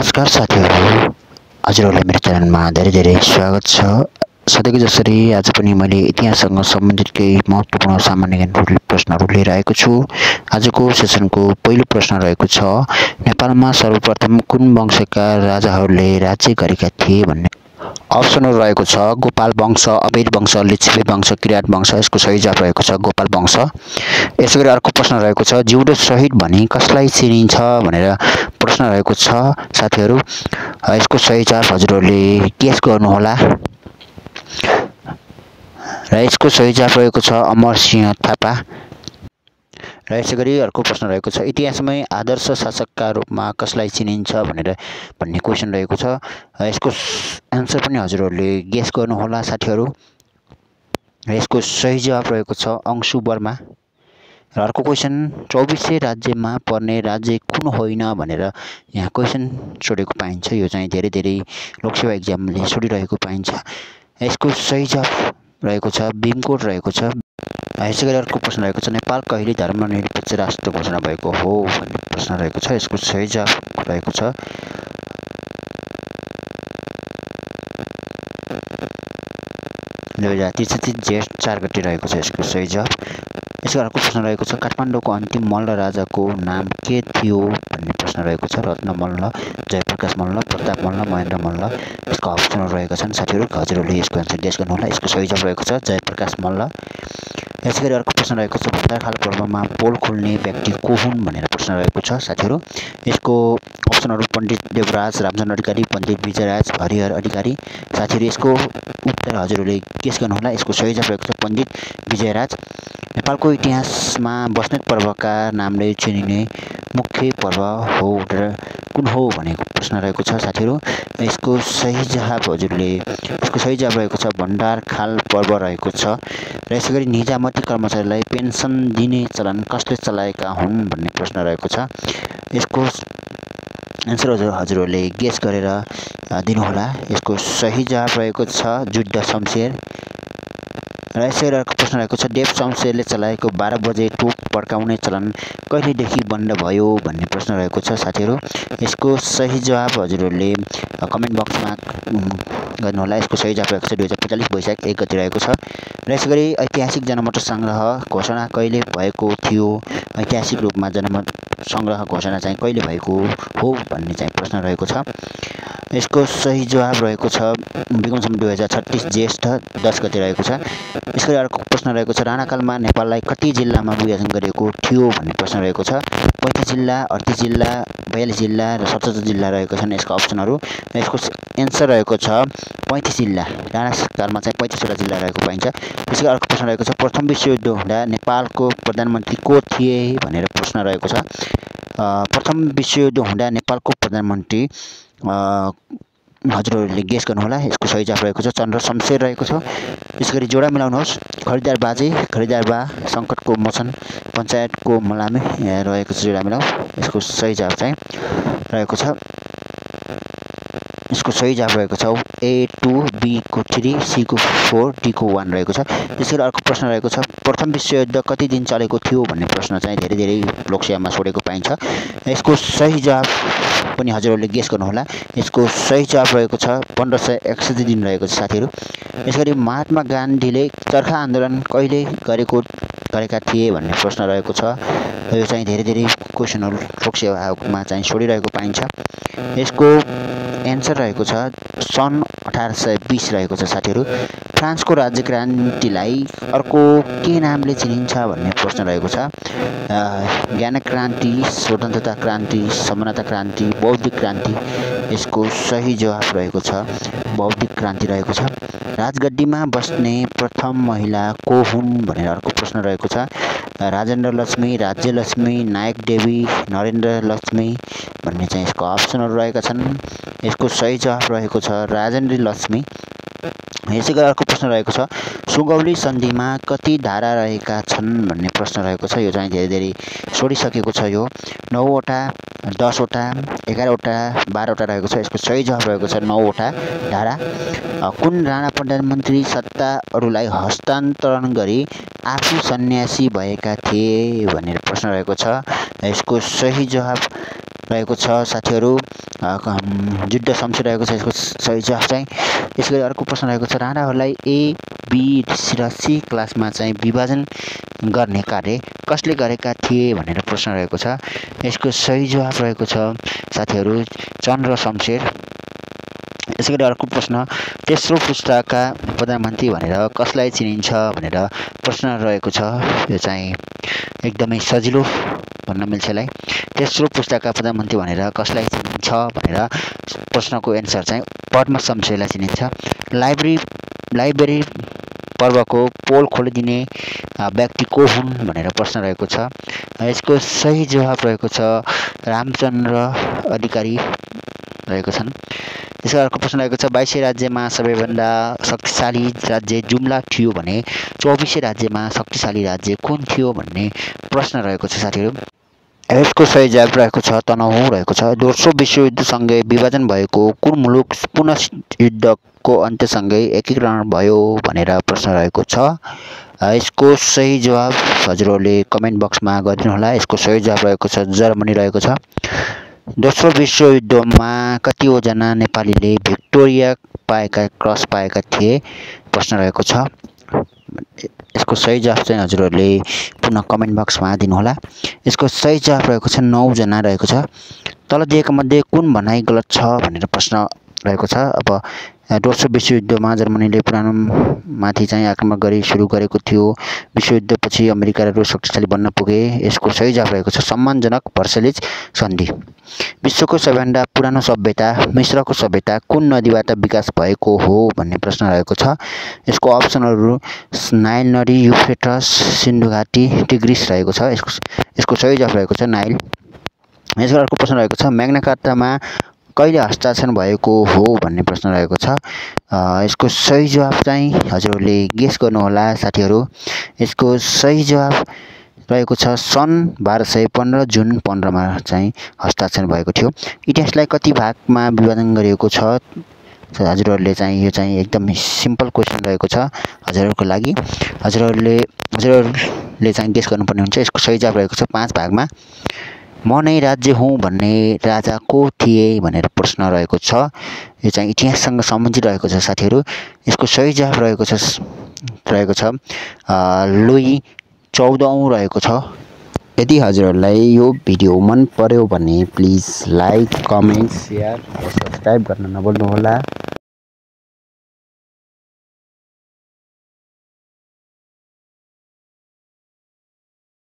नमस्कार साथीहरू, हजुरहरूलाई मेरो च्यानलमा धेरै स्वागत छ। सधैँको जसरी आज पनि मैले इतिहाससँग सम्बन्धित केही महत्त्वपूर्ण सामान्य ज्ञान प्रश्नहरू लिएर आएको छु। आजको सेसनको पहिलो प्रश्न रहेको छ, नेपालमा सर्वप्रथम कुन वंशका राजाहरूले राज्य गरेका थिए भन्ने। अप्सनहरू रहेको छ गोपाल वंश, अबेर वंश, लिच्छवी वंश, किरात वंश। यसको सही जवाफ रहेको छ गोपाल वंश। यसैगरी अर्को प्रश्न रहेको छ, जिउडो शहीद भनी कसलाई चिनिन्छ भनेर प्रश्न रहेको छ साथीहरू। यसको सही जवाफ हजुरहरूले गेस गर्नुहोला र यसको सही जवाफ रहेको छ अमरसिंह थापा। र यसैगरी अर्को प्रश्न रहेको छ, इतिहासमै आदर्श शासकका रूपमा कसलाई चिनिन्छ भनेर भन्ने क्वेसन रहेको छ। यसको एन्सर पनि हजुरहरूले गेस गर्नुहोला साथीहरू। र यसको सही जवाफ रहेको छ अंशु वर्मा। र अर्को क्वेसन, 2400 राज्यमा पर्ने राज्य कुन होइन भनेर यहाँ क्वेसन सोधेको पाइन्छ। यो चाहिँ धेरै लोकसेवा एक्जामले सोधिरहेको पाइन्छ। यसको सही जवाफ रहेको छ भीमकोट रहेको छ। यसैगरी अर्को प्रश्न रहेको छ, नेपाल कहिले धर्मनिरपेक्ष राष्ट्र घोषणा भएको हो भन्ने प्रश्न रहेको छ। यसको सही जवाफ रहेको छ 2063 जेठ 4 गते रहेको छ यसको सही जवाफ। यसको अर्को प्रश्न रहेको छ, काठमाडौँको अन्तिम मल्ल राजाको नाम के थियो भन्ने प्रश्न रहेको छ। रत्न मल्ल, जयप्रकाश मल्ल, प्रताप मल्ल, महेन्द्र मल्ल। यसको अप्सनहरू रहेका छन् साथीहरू। हजुरहरूले यसको एन्सर गेस गर्नुहोला। यसको सही जवाफ रहेको छ जयप्रकाश मल्ल। यसैगरी अर्को प्रश्न रहेको छ, भन्दारखाल पर्वमा पोल खोल्ने व्यक्ति को हुन् भनेर प्रश्न रहेको छ साथीहरू। यसको अप्सनहरू पण्डित देवराज, रामचन्द्र अधिकारी, पण्डित विजयराज, हरिहर अधिकारी। साथीहरू यसको उत्तर हजुरहरूले गेस गर्नुहोला। यसको सही जवाफ रहेको छ पण्डित विजयराज। नेपालको इतिहासमा बस्नेत पर्वका नामले चिनिने मुख्य पर्व हो र कुन हो भनेको प्रश्न रहेको छ साथीहरू। यसको सही जवाफ हजुरले यसको सही जवाफ रहेको छ भन्डारखाल पर्व रहेको छ। र यसैगरी निजामती कर्मचारीलाई पेन्सन दिने चलन कसले चलाएका हुन् भन्ने प्रश्न रहेको छ। यसको एन्सर हजुरहरूले गेस गरेर दिनुहोला। यसको सही जवाफ रहेको छ जुद्ध शमशेर। र यसैगरी अर्को प्रश्न रहेको छ, देव शमशेरले चलाएको 12 बजे टोप पड्काउने चलन कहिलेदेखि बन्द भयो भन्ने प्रश्न रहेको छ साथीहरू। यसको सही जवाब हजुरहरूले कमेन्ट बक्समा गर्नुहोला। यसको सही जवाफ रहेको छ 2045 वैशाख 1 गते रहेको छ। र यसैगरी ऐतिहासिक जनमत सङ्ग्रह घोषणा कहिले भएको थियो, ऐतिहासिक रूपमा जनमत सङ्ग्रह घोषणा चाहिँ कहिले भएको हो भन्ने चाहिँ प्रश्न रहेको छ। यसको सही जवाब रहेको छ विक्रम सम्वत 2036 ज्येष्ठ 10 गते रहेको छ। यसैगरी अर्को प्रश्न रहेको छ, राणाकालमा नेपाललाई कति जिल्लामा विभाजन गरिएको थियो भन्ने प्रश्न रहेको छ। 35 जिल्ला, 38 जिल्ला, 42 जिल्ला र 77 जिल्ला रहेको छन् यसको अप्सनहरू। र यसको एन्सर रहेको छ 35 जिल्ला। राणाकालमा चाहिँ 35वटा जिल्ला रहेको पाइन्छ। त्यसैगरी अर्को प्रश्न रहेको छ, प्रथम विश्वयुद्ध हुँदा नेपालको प्रधानमन्त्री को थिए भनेर प्रश्न रहेको छ। प्रथम विश्वयुद्ध हुँदा नेपालको प्रधानमन्त्री हजुरहरूले गेस गर्नुहोला। यसको सही जवाफ रहेको छ चन्द्र शमशेर रहेको छ। यसैगरी जोडा मिलाउनुहोस्, खरिदार बाजे, खरिदार बा, सङ्कटको मोचन, पञ्चायतको मलामे रहेको छ जोडा मिलाउ। यसको सही जवाफ चाहिँ रहेको छ यसको सही जवाफ रहेको छ A 2, B को 3, C को 4, D को 1 रहेको छ। त्यसैगरी अर्को प्रश्न रहेको छ, प्रथम विश्वयुद्ध कति दिन चलेको थियो भन्ने प्रश्न चाहिँ धेरै लोकसेवामा सोधेको पाइन्छ। यसको सही जवाफ पनि हजुरहरूले गेस गर्नुहोला। यसको सही जवाफ रहेको छ 1561 दिन रहेको छ साथीहरू। यसैगरी महात्मा गान्धीले चरखा आन्दोलन कहिले गरेका थिए भन्ने प्रश्न रहेको छ। यो चाहिँ धेरै क्वेसनहरू लोकसेवामा चाहिँ सोधिरहेको पाइन्छ। यसको एन्सर रहेको छ सन् 1820 रहेको छ साथीहरू। फ्रान्सको राज्य क्रान्तिलाई अर्को के नामले चिनिन्छ भन्ने प्रश्न रहेको छ। ज्ञान क्रान्ति, स्वतन्त्रता क्रान्ति, समानता क्रान्ति, बौद्धिक क्रान्ति। यसको सही जवाफ रहेको छ बौद्धिक क्रान्ति रहेको छ। राजगद्दीमा बस्ने प्रथम महिला को हुन् भनेर अर्को प्रश्न रहेको छ। राजेन्द्र लक्ष्मी, राज्यलक्ष्मी, नायक देवी, नरेन्द्र लक्ष्मी भन्ने चाहिँ यसको अप्सनहरू रहेका छन्। यसको सही जवाफ रहेको छ राजेन्द्र लक्ष्मी। यसैगरी अर्को प्रश्न रहेको छ, सुगौली सन्धिमा कति धारा रहेका छन् भन्ने प्रश्न रहेको छ। यो चाहिँ धेरै सोधिसकेको छ। यो 9वटा, 10वटा, 11वटा, 12वटा रहेको छ। यसको सही जवाफ रहेको छ 9वटा धारा। कुन राणा प्रधानमन्त्री सत्ताहरूलाई हस्तान्तरण गरी आफू सन्यासी भएका थिए भनेर प्रश्न रहेको छ। यसको सही जवाफ रहेको छ साथीहरू जुद्ध शमशेर रहेको छ यसको सही जवाफ चाहिँ। यसै गरी अर्को प्रश्न रहेको छ राणाहरूलाई ए बी र सी क्लासमा चाहिँ विभाजन गर्ने कार्य कसले गरेका थिए भनेर प्रश्न रहेको छ। यसको सही जवाफ रहेको छ साथीहरू चन्द्र शमशेर। यसै गरी अर्को प्रश्न तेस्रो पुस्ताका प्रधानमन्त्री भनेर कसलाई चिनिन्छ भनेर प्रश्न रहेको छ। यो चाहिँ एकदमै सजिलो भन्न मिल्छ यसलाई। तेस्रो पुस्ताका प्रधानमन्त्री भनेर कसलाई चिनिन्छ भनेर प्रश्नको एन्सर चाहिँ पद्म शमशेरलाई चिनिन्छ। लाइब्रेरी पर्वको पोल खोलिदिने व्यक्ति को हुन् भनेर प्रश्न रहेको छ। यसको सही जवाफ रहेको छ रामचन्द्र अधिकारी रहेको छन्। त्यसको अर्को प्रश्न रहेको छ 22 राज्यमा सबैभन्दा शक्तिशाली राज्य जुम्ला थियो भने 24 राज्यमा शक्तिशाली राज्य कुन थियो भन्ने प्रश्न रहेको छ साथीहरू। यसको सही जवाफ रहेको छ तनहुँ रहेको छ। दोस्रो विश्वयुद्धसँगै विभाजन भएको कुन मुलुक पुनः युद्धको अन्त्यसँगै एकीकरण भयो भनेर प्रश्न रहेको छ। यसको सही जवाब हजुरहरूले कमेन्ट बक्समा गरिदिनुहोला। यसको सही जवाब रहेको छ जर्मनी रहेको छ। दोस्रो विश्वयुद्धमा कतिवटा नेपालीले भिक्टोरिया पाएका क्रस पाएका थिए प्रश्न रहेको छ। यसको सही जवाफ चाहिँ हजुरहरूले पुनः कमेन्ट बक्समा दिनुहोला। यसको सही जवाफ रहेको छ 9 जना रहेको छ। तल दिएका मध्ये कुन भनाइ गलत छ भनेर प्रश्न रहेको छ। अब दोस्रो विश्वयुद्धमा जर्मनीले पुरानोमाथि चाहिँ आक्रमण गरी सुरु गरेको थियो। विश्वयुद्धपछि अमेरिका र रुस शक्तिशाली बन्न पुगे। यसको सही जवाफ रहेको छ सम्मानजनक भर्सलिज सन्धि। विश्वको सबैभन्दा पुरानो सभ्यता मिश्रको सभ्यता कुन नदीबाट विकास भएको हो भन्ने प्रश्न रहेको छ। यसको अप्सनहरू नाइल नदी, युफ्रेटस, सिन्धु घाटी, टिग्रिस रहेको छ। यसको सही जवाफ रहेको छ नाइल। यसको अर्को प्रश्न रहेको छ म्याग्ना कार्टामा कहिले हस्ताक्षर भएको हो भन्ने प्रश्न रहेको छ। यसको सही जवाब चाहिँ हजुरहरूले गेस गर्नुहोला साथीहरू। यसको सही जवाब रहेको छ सन् 1215 जुन 15मा चाहिँ हस्ताक्षर भएको थियो। इतिहासलाई कति भागमा विभाजन गरिएको छ हजुरहरूले चाहिँ यो चाहिँ एकदम सिम्पल क्वेसन रहेको छ हजुरहरूको लागि। हजुरहरूले चाहिँ गेस गर्नुपर्ने हुन्छ। यसको सही जवाब रहेको छ 5 भागमा। म नै राज्य हुँ भन्ने राजा को थिए भनेर प्रश्न रहेको छ। यो चाहिँ इतिहाससँग सम्बन्धित रहेको छ साथीहरू। यसको सही जवाब रहेको छ लुई 14औं रहेको छ। यदि हजुरहरूलाई यो भिडियो मन पर्यो भने प्लिज लाइक, कमेन्ट, सेयर र सब्सक्राइब गर्न नभुल्नुहोला।